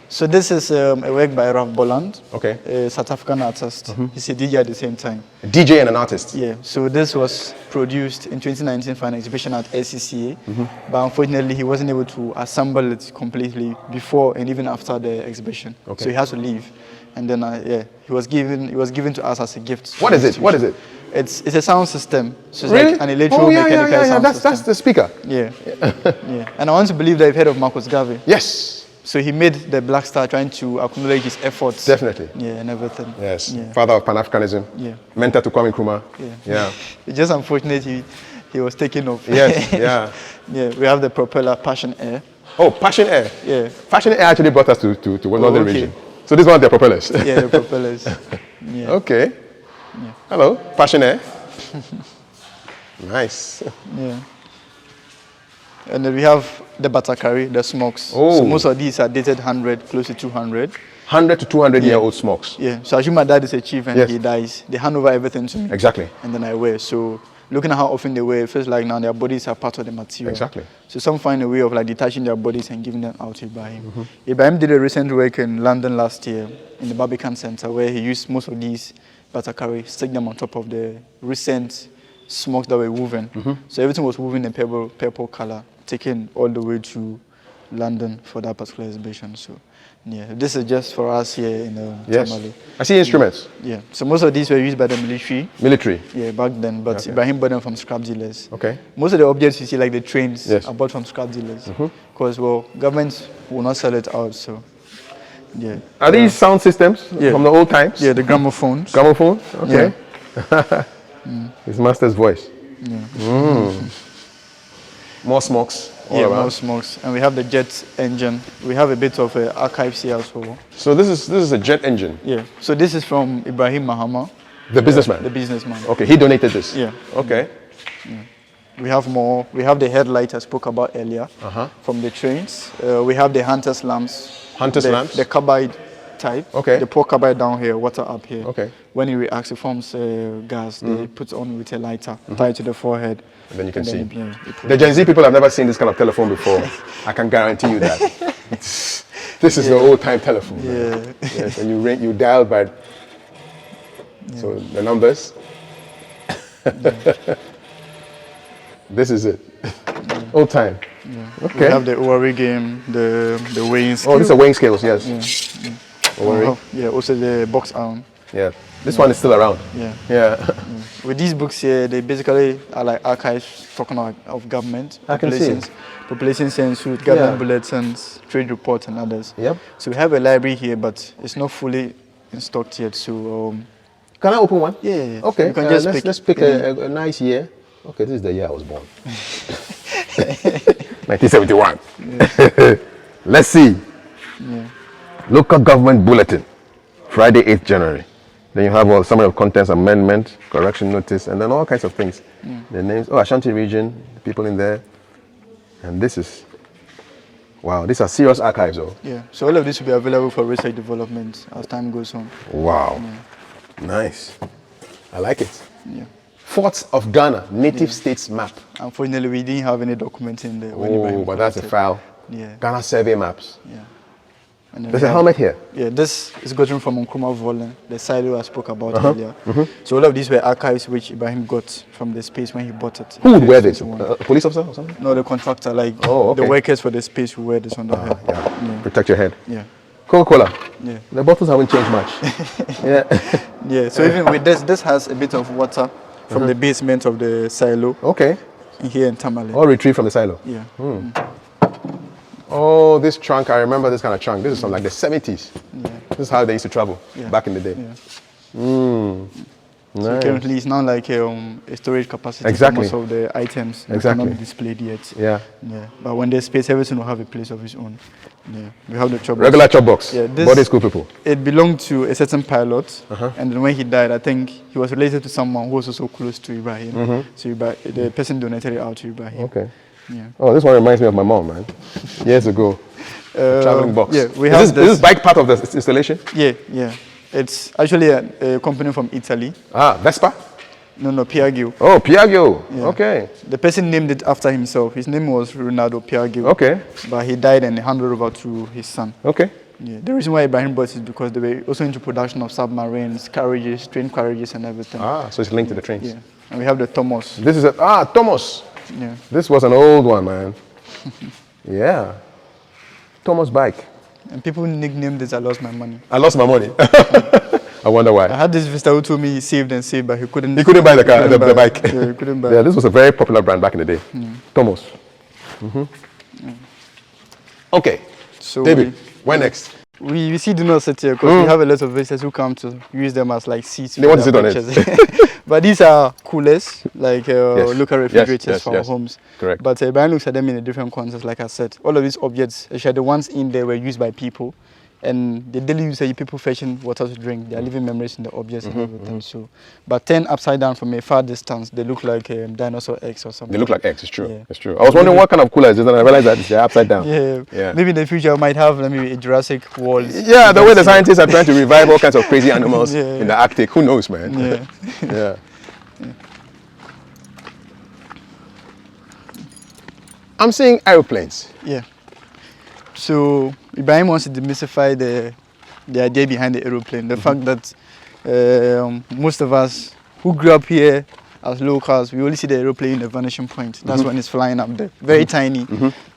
So this is a work by Ralph Bolland, okay, a South African artist. He's a DJ at the same time. A DJ and an artist? Yeah. So this was produced in 2019 for an exhibition at SCCA, but unfortunately he wasn't able to assemble it completely before and even after the exhibition. Okay. So he has to leave, and then he was given to us as a gift. What is it? What is it? It's a sound system. So it's really? Like an electromechanical sound system. That's the speaker. Yeah. Yeah. And I want to believe that you've heard of Marcus Garvey. Yes. So he made the Black Star trying to acknowledge his efforts. Definitely. Yeah, and everything. Yes. Yeah. Father of Pan-Africanism. Yeah. Mentor to Kwame Nkrumah. Yeah. Yeah. It's just unfortunate he was taken off. Yes. Yeah. Yeah. We have the propeller Passion Air. Oh, Passion Air. Yeah. Passion Air actually brought us to northern region. So this is one of their propellers. Yeah, the propellers. Yeah. Okay. Yeah. Hello, Passion Air. Nice. Yeah. And then we have the Batakari, the smokes. Oh. So most of these are dated 100, close to 200. 100 to 200-year-old smokes. Yeah. So assume my dad is a chief and he dies. They hand over everything to me. Exactly. And then I wear. So looking at how often they wear, it feels like now their bodies are part of the material. Exactly. So some find a way of like detaching their bodies and giving them out to Ibrahim. Ibrahim did a recent work in London last year in the Barbican Center where he used most of these Batakari, stick them on top of the recent smokes that were woven. So everything was woven in purple color, taken all the way to London for that particular exhibition. So yeah, this is just for us here in Tamale. I see instruments. Yeah, so most of these were used by the military. Military? Yeah, back then, but Ibrahim bought them from scrap dealers. Okay. Most of the objects you see, like the trains, are bought from scrap dealers. Because, well, governments will not sell it out, so yeah. Are these sound systems from the old times? Yeah, the gramophones. Gramophone? Okay. Yeah. His master's voice. Yeah. More smokes. More smokes. And we have the jet engine. We have a bit of archives here as well. So this is a jet engine? Yeah. So this is from Ibrahim Mahama. The businessman? The businessman. Okay, he donated this? Yeah. Okay. Yeah. We have more. We have the headlight I spoke about earlier from the trains. We have the Hunter's lamps. Hunter's lamps? The carbide type. Okay. They pour carbide down here, water up here. Okay. When it reacts, it forms gas. They put on with a lighter, tie it to the forehead. And then you can see. The Gen Z people have never seen this kind of telephone before. I can guarantee you that. This is the old-time telephone. Yeah. Yes, and you ring, you dial by. So the numbers. This is it. Old time. Yeah. Okay. We have the Owari game, the weighing scale. Oh, these are weighing scales, yes. Yeah, also the box arm. Yeah. This one is still around. Yeah. Yeah. With these books here, they basically are like archives talking of government, population census, government bulletins, trade reports, and others. Yep. So we have a library here, but it's not fully been stocked yet. So Can I open one? yeah. Okay. You can just let's pick a nice year. Okay, this is the year I was born. 1971. Let's see. Yeah. Local government bulletin, Friday, 8th January. Then you have all summary of contents, amendment, correction notice, and then all kinds of things. The names, Ashanti region, the people in there. And this is, wow, these are serious archives, though. Yeah. So all of this will be available for research development as time goes on. Wow. Nice. I like it. Yeah. Forts of Ghana, native states map. Unfortunately, we didn't have any documents in there. Oh, but that's a file. Yeah. Ghana survey maps. Yeah. And then There's we a have- helmet here. Yeah, this is gotten from Nkrumah Vollen, the silo I spoke about earlier. So all of these were archives which Ibrahim got from the space when he bought it. Who would wear this? A police officer or something? No, the contractor, like Oh, okay. the workers for the space who wear this on their head. Yeah. Protect your head. Yeah. Coca-Cola. Yeah. The bottles haven't changed much. Yeah. Yeah. So even with this has a bit of water from the basement of the silo Okay. here in Tamale. All retrieved from the silo. Yeah. Oh, this trunk, I remember this kind of trunk. This is from like the 70s. Yeah. This is how they used to travel Yeah. back in the day. Yeah. So Nice. currently it's now like a storage capacity Exactly. for most of the items that Exactly. cannot be displayed yet. Yeah. Yeah. But when there's space, everything will have a place of its own. Yeah. We have the chop box. Regular chop box. Yeah, this- Boarding school people. It belonged to a certain pilot, and then when he died, I think he was related to someone who was also close to Ibrahim. So the person donated it out to Ibrahim. Okay. Yeah. Oh, this one reminds me of my mom, man. Years ago. Traveling box. Yeah, we is have this, this. Is this bike part of the installation? Yeah, yeah. It's actually a company from Italy. Ah, Vespa? No, Piaggio. Oh, Piaggio. Yeah. Okay. The person named it after himself. His name was Ronaldo Piaggio. Okay. But he died and handed over to his son. Okay. Yeah. The reason why Ibrahim bought it is because they were also into production of submarines, carriages, train carriages, and everything. Ah, so it's linked to the trains. Yeah. And we have the Thomas. This is Thomas. Yeah. This was an old one, man. Yeah. Thomas bike. And people nicknamed this I Lost My Money. I lost my money. I wonder I why. had this visitor who told me he saved and saved, but he couldn't. He couldn't buy the car, couldn't the buy- bike. Yeah, he couldn't buy. Yeah, this was a very popular brand back in the day. Thomas. Okay. So David, where next? we see do not sit here because we have a lot of visitors who come to use them as like seats. They for want to their sit on pictures. But these are coolers, like local refrigerators yes, for yes. our homes. Correct. But Brian looks at them in a different context, like I said. All of these objects, actually the ones in there were used by people. And the daily use people fetching water to drink. They are living memories in the objects and everything. So, but turned upside down from a far distance, they look like dinosaur eggs or something. They look like eggs, it's true. Yeah. It's true. I was wondering what kind of cooler is this, and I realized that they're upside down. Yeah. Yeah. Maybe in the future I might have maybe a Jurassic World. Yeah, the way the scientists are trying to revive all kinds of crazy animals Yeah. in the Arctic. Who knows, man? Yeah. Yeah. I'm seeing aeroplanes. Yeah. So Ibrahim wants to demystify the idea behind the aeroplane. The fact that most of us who grew up here as locals, we only see the aeroplane in the vanishing point. That's when it's flying up there, very tiny.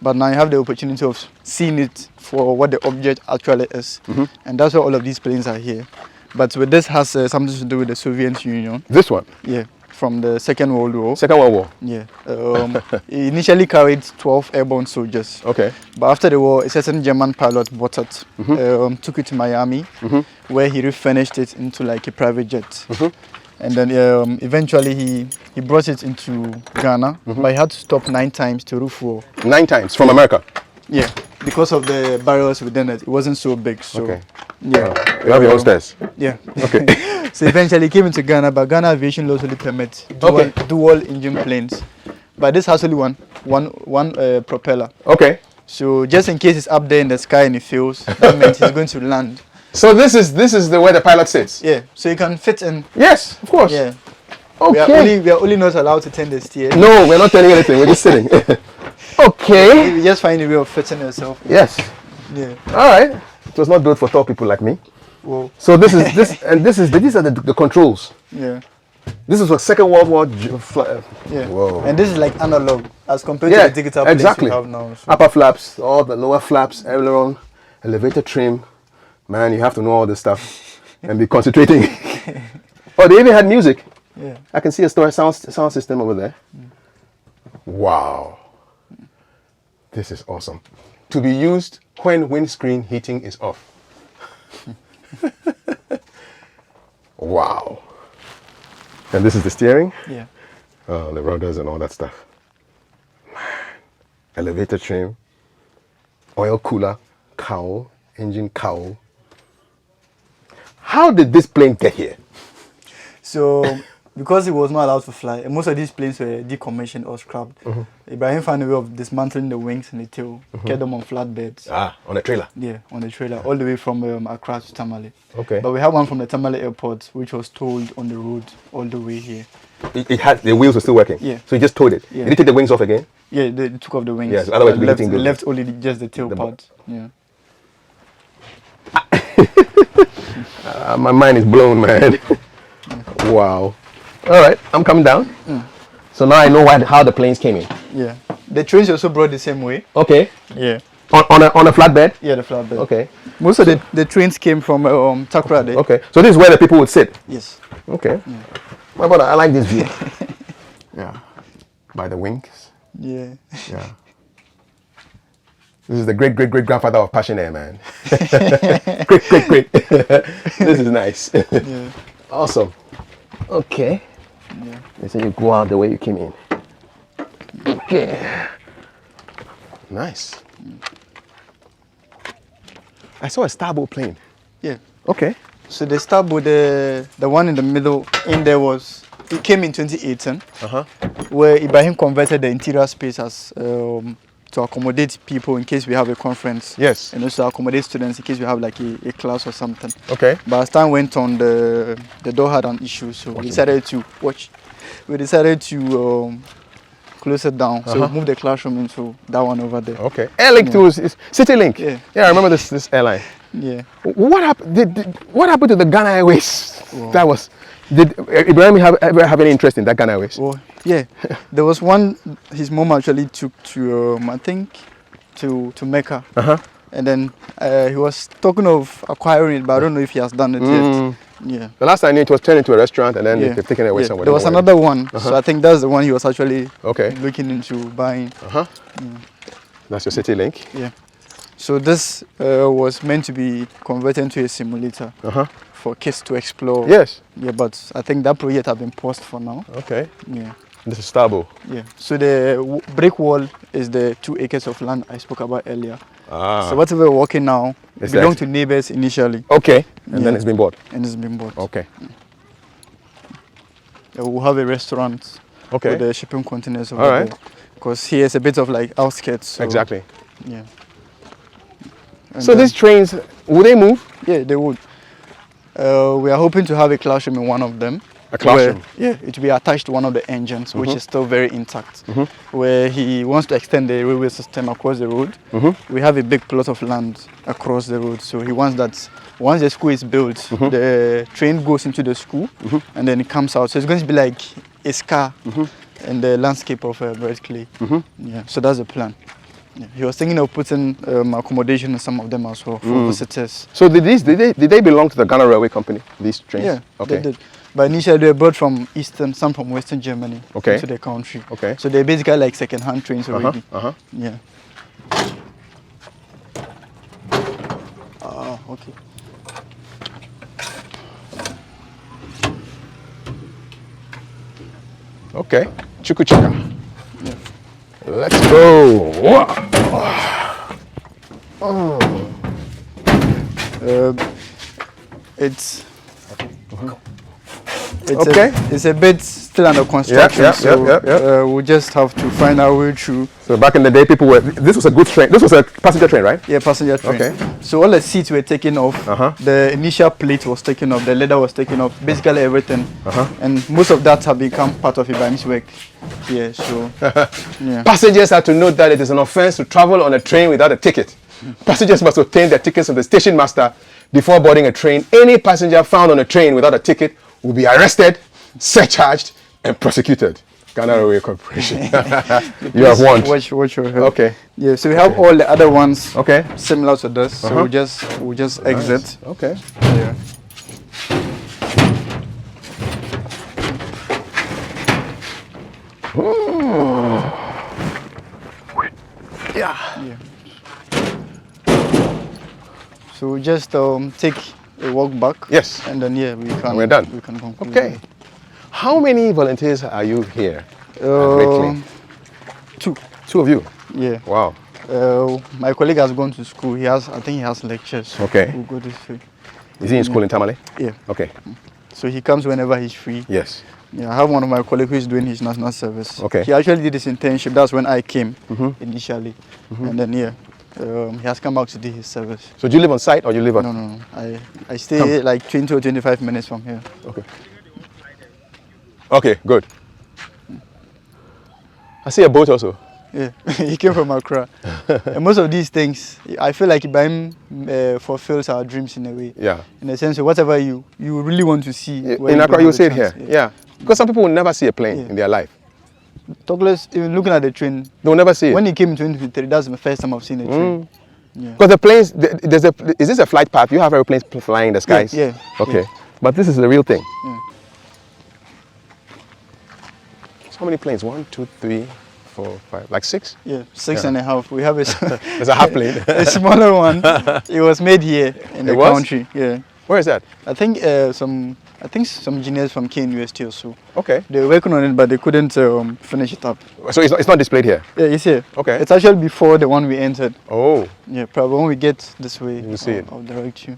But now you have the opportunity of seeing it for what the object actually is, and that's why all of these planes are here. But with this has something to do with the Soviet Union. This one, Yeah, from the Second World War. Second World War. Yeah, it initially carried 12 airborne soldiers. Okay. But after the war, a certain German pilot bought it, took it to Miami, where he refurnished it into like a private jet. And then eventually he brought it into Ghana, but he had to stop 9 times to refuel. 9 times from America. Yeah, because of the barrels within it, it wasn't so big. So Okay. yeah, You have your own stairs. yeah. Okay. So eventually it came into Ghana, but Ghana Aviation laws only permit dual engine planes. But this has only one propeller. Okay. So just in case it's up there in the sky and it fails, that means he's going to land. So this is the where the pilot sits. Yeah, so you can fit in. Yes, of course. Yeah. Okay. We are only not allowed to turn the steer. No, we're not telling anything. We're just sitting. Okay. You just find a way of fitting yourself. Yes. Yeah. All right. It was not built for tall people like me. Well, So these are the controls. yeah. This is a Second World War. Yeah. Whoa. And this is like analog as compared Yeah, to the digital planes exactly. you have now. So. Upper flaps, all the lower flaps, aileron, elevator trim. Man, you have to know all this stuff and be concentrating. Oh, they even had music. Yeah. I can see a sound system over there. Wow. This is awesome. To be used when windscreen heating is off. Wow. And this is the steering? Yeah. The rudders and all that stuff. Man. Elevator trim, oil cooler, cowl, engine cowl. How did this plane get here? So, because it was not allowed to fly, and most of these planes were decommissioned or scrapped, Ibrahim found a way of dismantling the wings and the tail, kept them on flatbeds. Ah, on a trailer? Yeah, on the trailer, all the way from Accra to Tamale. Okay. But we had one from the Tamale airport, which was towed on the road all the way here. It had, the wheels were still working? Yeah. So you just towed it? Yeah. Did you take the wings off again? Yeah, they took off the wings. Yes, otherwise They we'd be hitting buildings. left only just the tail part. Yeah. My mind is blown, man. Wow. All right, I'm coming down. So now I know how the planes came in. Yeah. The trains also brought the same way. Okay. Yeah. On a flatbed? Yeah, the flatbed. Okay. Most of the trains came from Takra there. Okay. So this is where the people would sit? Yes. Okay. Yeah. My brother, I like this view. Yeah. By the wings. Yeah. Yeah. This is the great grandfather of Passion Air, man. Great. This is nice. Yeah. Awesome. Okay. Yeah. They say you go out the way you came in. Okay. Nice. I saw a starboard plane. Yeah. Okay. So the starboard, the one in the middle in there it came in 2018, where Ibrahim converted the interior space as to accommodate people in case we have a conference. Yes. And also accommodate students in case we have like a class or something. Okay. But as time went on, the door had an issue, so we decided to close it down. So we moved the classroom into that one over there. Okay. Airlink too is CityLink. Yeah. Yeah, I remember this airline. Yeah. What happened? What happened to the Ghana Airways? Wow. Did Ibrahim ever have any interest in that Ghana Airways? Oh, yeah. There was one his mom actually took to I think to Mecca. And then he was talking of acquiring it, but I don't know if he has done it yet. Yeah. The last I knew, it was turned into a restaurant, and then they've taken it away somewhere. There was another one, so I think that's the one he was actually looking into buying. That's your CityLink. Yeah. So this was meant to be converted into a simulator for kids to explore. Yes. Yeah, but I think that project has been paused for now. Okay. Yeah. This is starboard. Yeah. So the brick wall is the 2 acres of land I spoke about earlier. So whatever we're working now belonged to neighbors initially. Okay. And then it's been bought. And it's been bought. Okay. We'll have a restaurant. Okay. With the shipping containers over there. Because here is a bit of like outskirts. So exactly. Yeah. And so these trains, will they move? Yeah, they would. We are hoping to have a classroom in one of them. A classroom? Where, it will be attached to one of the engines, which is still very intact. Where he wants to extend the railway system across the road. We have a big plot of land across the road, so he wants that once the school is built, the train goes into the school and then it comes out. So it's going to be like a scar in the landscape of Berkeley. Yeah, so that's the plan. Yeah. He was thinking of putting accommodation in some of them as well for visitors. So did they belong to the Ghana Railway Company, these trains? Yeah, okay. they did. But initially they were brought from Eastern, some from Western Germany into the country. Okay. So they're basically like second-hand trains already. Yeah. Okay. Okay. Chuku chaka. Yeah. Let's go. It's a bit still under construction, so we'll just have to find our way through. So back in the day, this was a goods train. This was a passenger train, right? Yeah, passenger train. Okay. So all the seats were taken off. The initial plate was taken off. The leather was taken off. Basically everything. And most of that have become part of Ibrahim's work. Yeah. So. Yeah. Passengers have to note that it is an offense to travel on a train without a ticket. Passengers must obtain their tickets from the station master before boarding a train. Any passenger found on a train without a ticket will be arrested, surcharged, and prosecuted. Ghana Railway Corporation. You have won. Watch your head. Okay. Yeah, so we have all the other ones similar to this. So we'll just exit. Okay. Yeah. Yeah. So we just take a walk back. Yes. And then yeah, We're done. We can conclude. Okay. How many volunteers are you here at Uh, Reclaim? Two. Two of you. Yeah. Wow. My colleague has gone to school. I think he has lectures. Okay. We'll go this way. Is he in school in Tamale? Yeah. Okay. So he comes whenever he's free. Yes. Yeah, I have one of my colleagues who is doing his national service. Okay. He actually did his internship. That's when I came initially. And then yeah, he has come back to do his service. So do you live on site or you live on? No. I stay like 20 or 25 minutes from here. Okay. Okay, good. I see a boat also. Yeah, he came from Accra. And most of these things, I feel like Ibrahim fulfills our dreams in a way. Yeah. In the sense of whatever you really want to see. where In you Accra, don't you have see a it here. chance. Yeah. Because some people will never see a plane in their life. Douglas, even looking at the train, They'll never see it. when he came in 2023, that's the first time I've seen a train. Yeah. Because the planes, is this a flight path? You have airplanes flying in the skies? Yeah. Okay. But this is the real thing. Yeah. So many planes? 1, 2, 3, 4, 5, like 6? Yeah, 6.5. We have a, There's a half plane. a smaller one. It was made here in the was? country. Yeah. Where is that? I think some engineers from K University or so. Okay. They were working on it, but they couldn't finish it up. So it's not displayed here? Yeah, it's here. Okay. It's actually before the one we entered. Oh. Yeah, probably when we get this way, will see it. I'll direct you.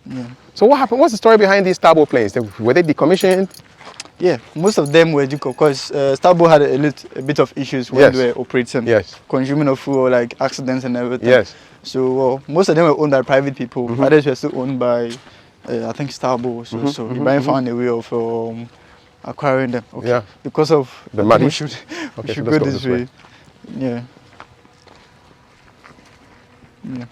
Yeah. So what happened? What's the story behind these Starboard planes? Were they decommissioned? Yeah, most of them were deco because Starboard had a bit of issues when Yes. they were operating. Yes. Consuming of fuel, like accidents and everything. Yes. So most of them were owned by private people. Others were still owned by, I think, Starboard. So Ibrahim found a way of acquiring them. Okay. Yeah. Because of The money? we should, we Okay, should so go let's go this this way. way. Yeah. Yeah.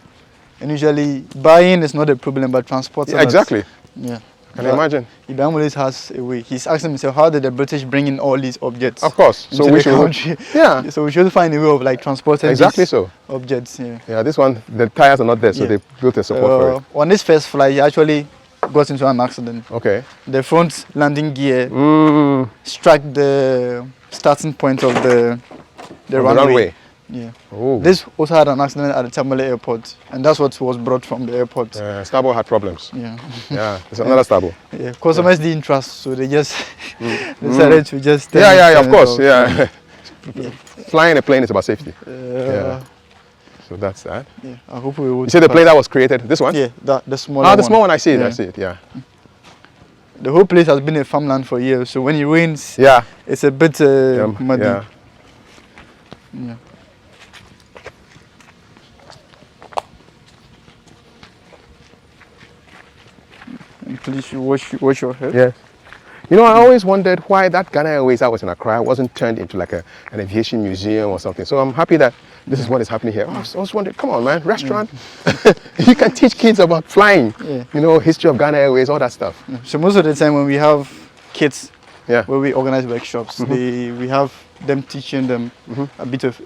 And usually buying is not a problem, but transporting. Yeah, exactly. Yeah. Can you imagine? Ibrahim always has a way. He's asking himself, how did the British bring in all these objects? Of course. So into we the should. country? Yeah. So we should find a way of like transporting Exactly these so. objects. Yeah. Yeah, this one, the tires are not there, so Yeah. they built a support for it. On his first flight, he actually got into an accident. Okay. The front landing gear Mm, struck the starting point of the on runway. Yeah. Oh. This also had an accident at the Tamale airport, and that's what was brought from the airport. Starboard had problems. Yeah. Yeah, it's another Starboard. Yeah. Customers didn't trust, so they just decided to just. Yeah, of turn it course. off. Yeah. Yeah. Flying a plane is about safety. Yeah. So that's that. Yeah. I hope we will. You see the plane that was created? This one? Yeah, the small. Oh, the small one. I see it. I see it. Yeah. The whole place has been a farmland for years, so when it rains, Yeah. it's a bit muddy. Yeah. Yeah. And please wash your head. Yes. You know, I always wondered why that Ghana Airways that was in Accra wasn't turned into like an aviation museum or something. So I'm happy that this is what is happening here. I was wondering, come on, man, restaurant. You can teach kids about flying. Yeah. You know, history of Ghana Airways, all that stuff. So most of the time when we have kids, Yeah. where we organize workshops, we have them teaching them a bit of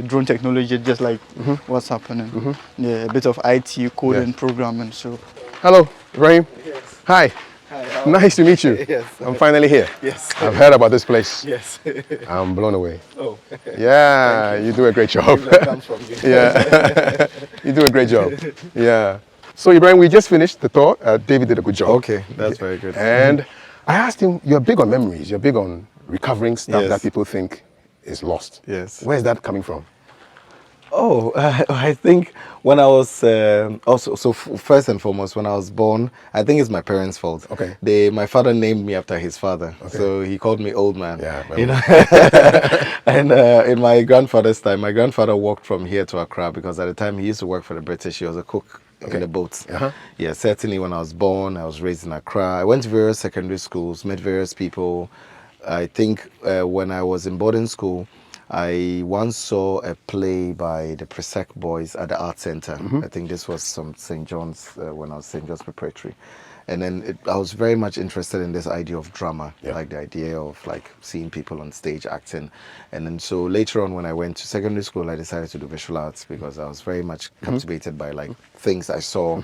drone technology, just like what's happening. Yeah, a bit of IT, coding, programming. So. Hello, Ibrahim. Yes. Hi. Hi. Nice to meet you. Yes. I'm finally here. Yes. I've heard about this place. Yes. I'm blown away. Oh. Yeah, you do a great job. That comes from you. Yeah, you do a great job. Yeah. So Ibrahim, we just finished the tour. David did a good job. Okay, that's very good. And I asked him, you're big on memories. You're big on recovering stuff Yes. that people think is lost. Yes. Where's that coming from? Oh, I think when I was first and foremost, when I was born, I think it's my parents' fault. Okay. My father named me after his father, so he called me old man. Yeah, you know. And in my grandfather's time, my grandfather walked from here to Accra because at the time he used to work for the British. He was a cook in the boats. Yeah, certainly when I was born, I was raised in Accra. I went to various secondary schools, met various people. I think when I was in boarding school, I once saw a play by the Presec boys at the Art Center. I think this was some St. John's, when I was St. John's Preparatory. And then I was very much interested in this idea of drama, like the idea of like seeing people on stage acting. And then so later on when I went to secondary school, I decided to do visual arts because I was very much captivated by like things I saw.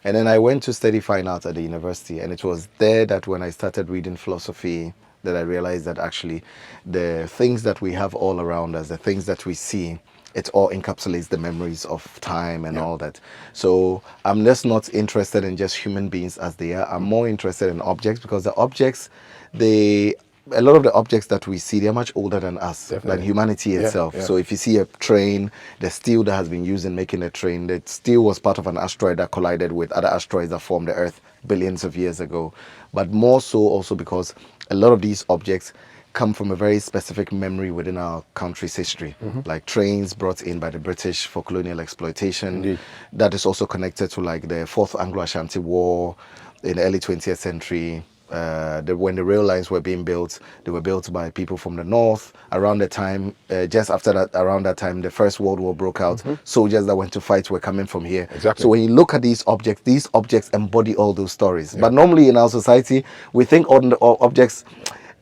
And then I went to study fine arts at the university, and it was there that when I started reading philosophy, that I realized that actually the things that we have all around us, the things that we see, it all encapsulates the memories of time and all that. So I'm just not interested in just human beings as they are. I'm more interested in objects, because the objects, a lot of the objects that we see, they're much older than us, than humanity itself. So if you see a train, the steel that has been used in making a train, the steel was part of an asteroid that collided with other asteroids that formed the Earth billions of years ago. But more so also because a lot of these objects come from a very specific memory within our country's history, like trains brought in by the British for colonial exploitation. Indeed. That is also connected to like the Fourth Anglo-Ashanti War in the early 20th century. When the rail lines were being built, they were built by people from the north. Around the time, just after that, around that time, the First World War broke out. Soldiers that went to fight were coming from here. Exactly. So when you look at these objects embody all those stories. But normally in our society, we think objects.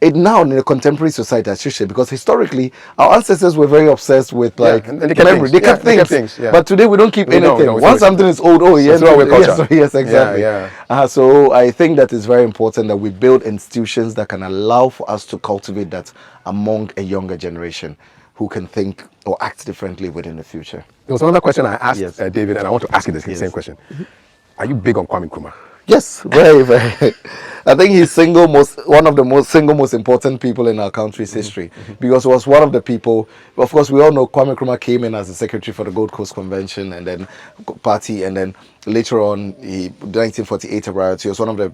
It now in the contemporary society, especially because historically our ancestors were very obsessed with like and they kept memory. things. They kept things. Yeah. But today we don't keep anything. don't. Once something is old, yes, culture. yes, exactly. Yeah. So I think that it's very important that we build institutions that can allow for us to cultivate that among a younger generation who can think or act differently within the future. There was another question I asked David, and I want to ask you the same question. Are you big on Kwame Nkrumah? Yes, very, very. I think he's one of the most important people in our country's history, because he was one of the people. Of course, we all know Kwame Nkrumah came in as a secretary for the Gold Coast Convention and then party, and then later on, 1948 riots. He was one of the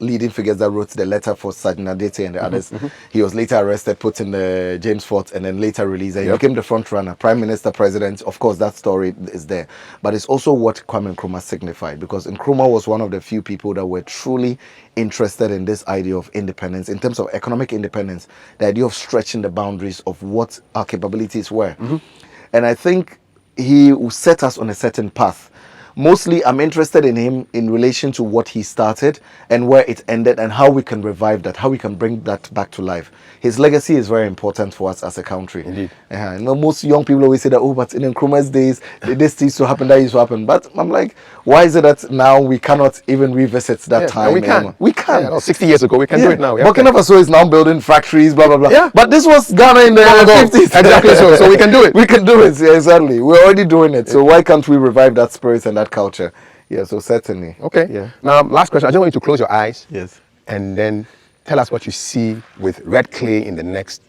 leading figures that wrote the letter for Sergeant Adete and the others. He was later arrested, put in the James Fort, and then later released. And he became the front runner, prime minister, president. Of course, that story is there, but it's also what Kwame Nkrumah signified, because Nkrumah was one of the few people that were truly interested in this idea of independence, in terms of economic independence, the idea of stretching the boundaries of what our capabilities were. And I think he set us on a certain path. Mostly, I'm interested in him in relation to what he started and where it ended, and how we can revive that, how we can bring that back to life. His legacy is very important for us as a country. Indeed. Most young people always say that, oh, but in Nkrumah's days, this used to happen, that used to happen. But I'm like, why is it that now we cannot even revisit that time? We can. We can. 60 years ago, we can do it now. Burkina Faso is now building factories, blah, blah, blah. Yeah. But this was Ghana in the 50s. Exactly so we can do it. We can do it, exactly. We're already doing it. So why can't we revive that spirit and that culture? Yeah, so certainly. Okay. Yeah. Now, last question. I just want you to close your eyes. Yes. And then tell us what you see with red clay in the next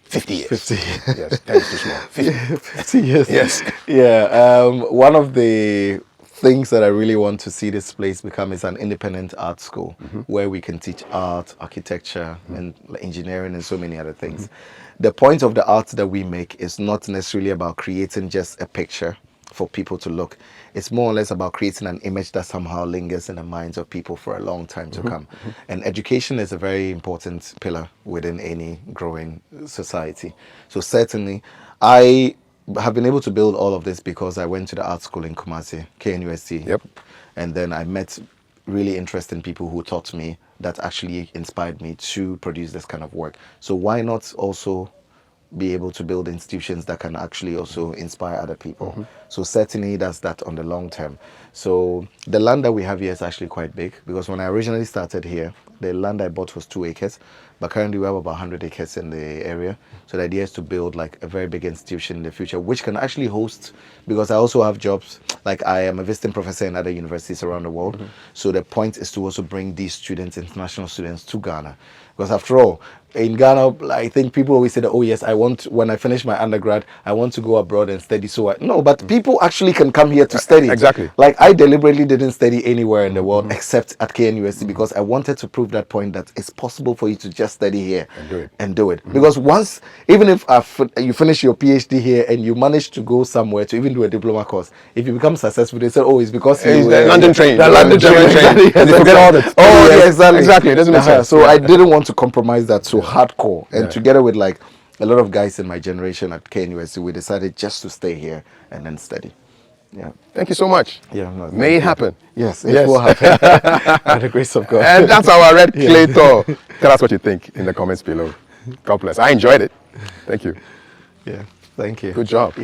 50 years. 50. Yes, 10 is too small. 50 years. Yes. Yeah. One of the things that I really want to see this place become is an independent art school, where we can teach art, architecture, and engineering, and so many other things. The point of the art that we make is not necessarily about creating just a picture for people to look. It's more or less about creating an image that somehow lingers in the minds of people for a long time to come. And education is a very important pillar within any growing society. So certainly, I have been able to build all of this because I went to the art school in Kumasi, KNUST. Yep. And then I met really interesting people who taught me, that actually inspired me to produce this kind of work. So why not also be able to build institutions that can actually also inspire other people? So certainly that's that on the long term. So the land that we have here is actually quite big, because when I originally started here, the land I bought was 2 acres, but currently we have about 100 acres in the area. So the idea is to build like a very big institution in the future, which can actually host, because I also have jobs, like I am a visiting professor in other universities around the world. So the point is to also bring these students, international students, to Ghana. Because after all, in Ghana, I think people always say that, oh yes, when I finish my undergrad, I want to go abroad and study. So no, but people actually can come here to study. Exactly. Like I deliberately didn't study anywhere in the world except at KNUST, because I wanted to prove that point, that it's possible for you to just study here and do it. Because once, even if you finish your PhD here and you manage to go somewhere to even do a diploma course, if you become successful, they say, oh, it's because It's you the London train. The London train. Exactly. Yes, You forget all that. Oh, yeah, exactly. Exactly. It doesn't make sense. So I didn't want to compromise that so hardcore. And together with like a lot of guys in my generation at KNUST, we decided just to stay here and then study. Yeah. Thank you so much. Yeah. No, May it happen. Yes, it will happen. By the grace of God. And that's our red clay tour. Tell us what you think in the comments below. God bless. I enjoyed it. Thank you. Yeah. Thank you. Good job.